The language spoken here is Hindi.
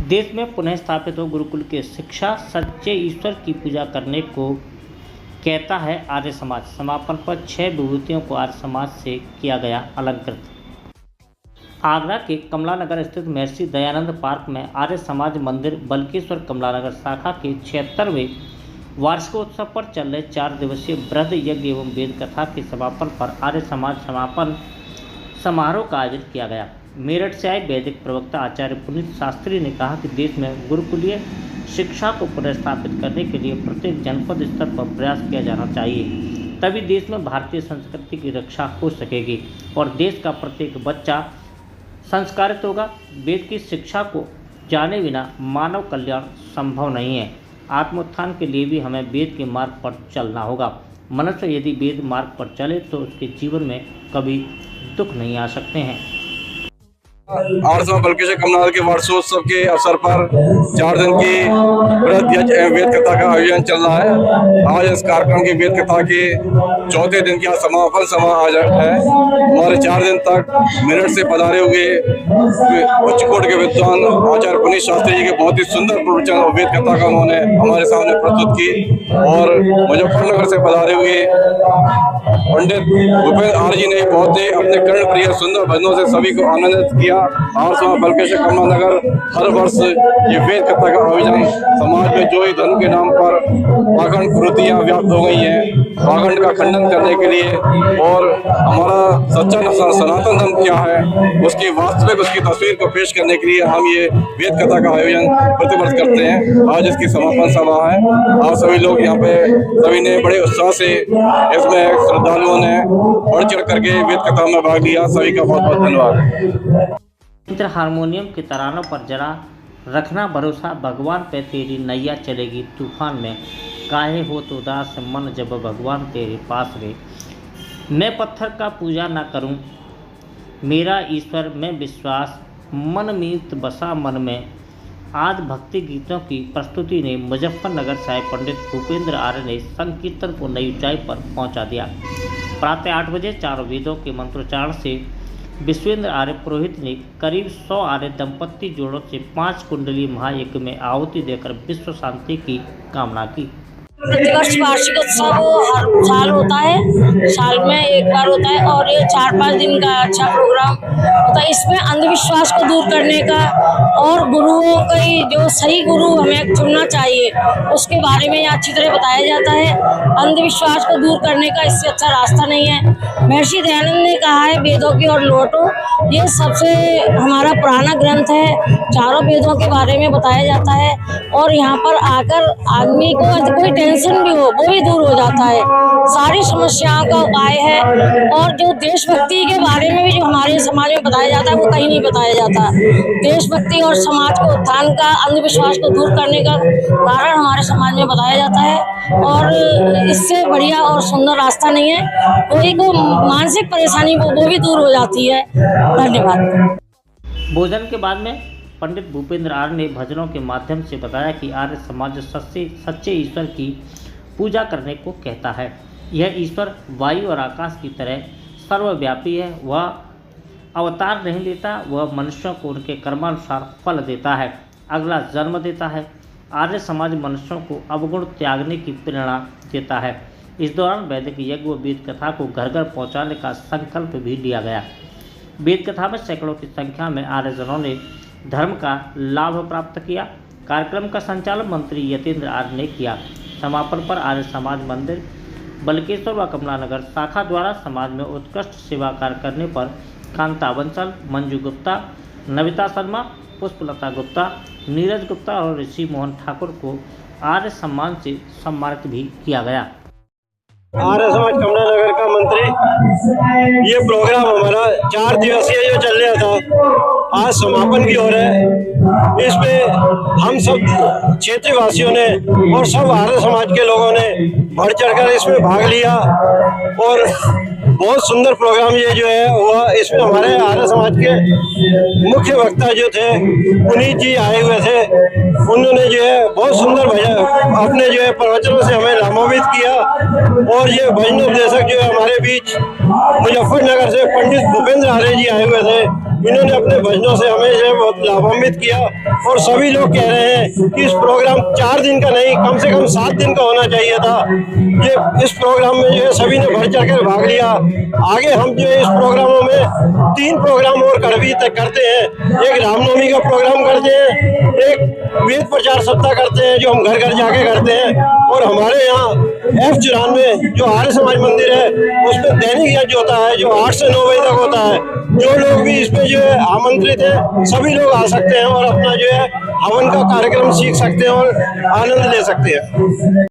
देश में पुनः स्थापित हो गुरुकुल की शिक्षा सच्चे ईश्वर की पूजा करने को कहता है आर्य समाज। समापन पर 6 विभूतियों को आर्य समाज से किया गया अलंकृत। आगरा के कमला नगर स्थित महर्षि दयानंद पार्क में आर्य समाज मंदिर बल्केश्वर कमला नगर शाखा के 76वें वार्षिकोत्सव पर चल रहे 4 दिवसीय वृहद यज्ञ एवं वेद कथा के समापन पर आर्य समाज समापन समारोह का आयोजन किया गया। मेरठ से आए वैदिक प्रवक्ता आचार्य पुनीत शास्त्री ने कहा कि देश में गुरुकुलीय शिक्षा को पुनर्स्थापित करने के लिए प्रत्येक जनपद स्तर पर प्रयास किया जाना चाहिए, तभी देश में भारतीय संस्कृति की रक्षा हो सकेगी और देश का प्रत्येक बच्चा संस्कारित होगा। वेद की शिक्षा को जाने बिना मानव कल्याण संभव नहीं है। आत्मोत्थान के लिए भी हमें वेद के मार्ग पर चलना होगा। मनुष्य यदि वेद मार्ग पर चले तो उसके जीवन में कभी दुख नहीं आ सकते हैं। आर्य समाज बल्केश्वर कमला नगर के वार्षिकोत्सव के अवसर पर 4 दिन की वृहद यज्ञ एवं वेद कथा का आयोजन चल रहा है। आज इस कार्यक्रम की वेद कथा के 4थे दिन की समापन सभा आज है। हमारे 4 दिन तक मेरठ से पधारे हुए उच्च कोटि के विद्वान आचार्य पुनीत शास्त्री जी के बहुत ही सुंदर प्रवचन और वेद कथा का उन्होंने हमारे सामने प्रस्तुत की और मुजफ्फरनगर से पधारे हुए पंडित भूपेंद्र आर्य जी ने बहुत ही अपने कर्ण प्रिय सुंदर भजनों से सभी को आनंदित किया। आर्य समाज बल्केश्वर कमला नगर हर वर्ष ये वेद कथा का आयोजन समाज में जो ही धर्म के नाम पर पाखंड कुरीतियां व्याप्त हो गई हैं, पाखंड का खंडन करने के लिए और हमारा सच्चा सनातन धर्म क्या है उसकी वास्तविक उसकी तस्वीर को पेश करने के लिए हम ये वेद कथा का आयोजन प्रतिवर्ष करते हैं। आज इसकी समापन सभा है। आप सभी लोग यहाँ पे सभी ने बड़े उत्साह से इसमें श्रद्धालुओं ने बढ़ चढ़ करके वेद कथा में भाग लिया। सभी का बहुत बहुत धन्यवाद। इंद्र हारमोनियम के तरानों पर जरा रखना भरोसा, भगवान पे तेरी नैया चलेगी तूफान में, काहे हो तो उदास मन जब भगवान तेरे पास रे। मैं पत्थर का पूजा ना करूं, मेरा ईश्वर में विश्वास, मन मीत बसा मन में। आज भक्ति गीतों की प्रस्तुति ने मुजफ्फरनगर से पंडित भूपेंद्र आर्य ने संकीर्तन को नई ऊंचाई पर पहुंचा दिया। प्रातः 8 बजे 4 वेदों के मंत्रोच्चारण से विश्वेंद्र आर्य पुरोहित ने करीब 100 आर्य दंपत्ति जोड़ों से 5 कुंडली महायज्ञ में आहुति देकर विश्व शांति की कामना की। प्रतिवर्ष वार्षिकोत्सव हर साल होता है, साल में एक बार होता है और ये 4-5 दिन का अच्छा प्रोग्राम होता है। इसमें अंधविश्वास को दूर करने का और गुरुओं की जो सही गुरु हमें चुनना चाहिए उसके बारे में अच्छी तरह बताया जाता है। अंधविश्वास को दूर करने का इससे अच्छा रास्ता नहीं है। महर्षि दयानंद ने कहा है वेदों की ओर लौटो, ये सबसे हमारा पुराना ग्रंथ है। चारों वेदों के बारे में बताया जाता है और यहाँ पर आकर आदमी को कोई टेंशन भी हो वो भी दूर हो जाता है। सारी समस्याओं का उपाय है और जो देशभक्ति के बारे में भी जो हमारे समाज में बताया जाता है वो कहीं नहीं बताया जाता। देशभक्ति और समाज को उत्थान का, अंधविश्वास को दूर करने का कारण हमारे समाज में बताया जाता है और इससे बढ़िया और सुंदर रास्ता नहीं है। कोई को मानसिक परेशानी वो भी दूर हो जाती है। धन्यवाद। भोजन के बाद में पंडित भूपेंद्र आर्य ने भजनों के माध्यम से बताया कि आर्य समाज सच्चे ईश्वर की पूजा करने को कहता है। यह ईश्वर वायु और आकाश की तरह सर्वव्यापी है। वह अवतार नहीं लेता, वह मनुष्यों को उनके कर्मानुसार फल देता है, अगला जन्म देता है। आर्य समाज मनुष्यों को अवगुण त्यागने की प्रेरणा देता है। इस दौरान वैदिक यज्ञ व वेद कथा को घर घर पहुँचाने का संकल्प भी लिया गया। वेद कथा में सैकड़ों की संख्या में आर्यजनों ने धर्म का लाभ प्राप्त किया। कार्यक्रम का संचालन मंत्री यतेंद्र आर्य ने किया। समापन पर आर्य समाज मंदिर बल्केश्वर व कमला नगर शाखा द्वारा समाज में उत्कृष्ट सेवा कार्य करने पर कांता बंसल, मंजू गुप्ता, नविता शर्मा, पुष्पलता गुप्ता, नीरज गुप्ता और ऋषि मोहन ठाकुर को आर्य सम्मान से सम्मानित भी किया गया। आर्य समाज कमला नगर का मंत्री, ये प्रोग्राम हमारा 4 दिवसीय जो चल रहा था आज समापन की ओर है। इसमें हम सब क्षेत्रीय वासियों ने और सब आर्य समाज के लोगों ने बढ़ चढ़कर इसमें भाग लिया और बहुत सुंदर प्रोग्राम ये जो है हुआ। इसमें हमारे आर्य समाज के मुख्य वक्ता जो थे पुनीत जी आए हुए थे। उन्होंने जो है बहुत सुंदर भजन अपने जो है प्रवचनों से हमें लाभान्वित किया और ये भजनोपदेशक जो है हमारे बीच मुजफ्फरनगर से पंडित भूपेंद्र आर्य जी आए हुए थे। इन्होंने अपने भजनों से हमें जो है बहुत लाभान्वित किया। और सभी लोग कह रहे हैं कि इस प्रोग्राम 4 दिन का नहीं, कम से कम 7 दिन का होना चाहिए था। ये इस प्रोग्राम में जो है सभी ने बढ़ चढ़ कर भाग लिया। आगे हम जो है इस प्रोग्रामों में 3 प्रोग्राम और करते हैं। एक रामनवमी का प्रोग्राम करते हैं, एक वेद प्रचार सप्ताह करते हैं जो हम घर घर जाके करते हैं, और हमारे यहाँ F94 जो आर्य समाज मंदिर है उसमें दैनिक यज्ञ होता है जो 8 से 9 बजे तक होता है। जो लोग भी इसमें जो है आमंत्रित हैं सभी लोग आ सकते हैं और अपना जो है हवन का कार्यक्रम सीख सकते हैं और आनंद ले सकते हैं।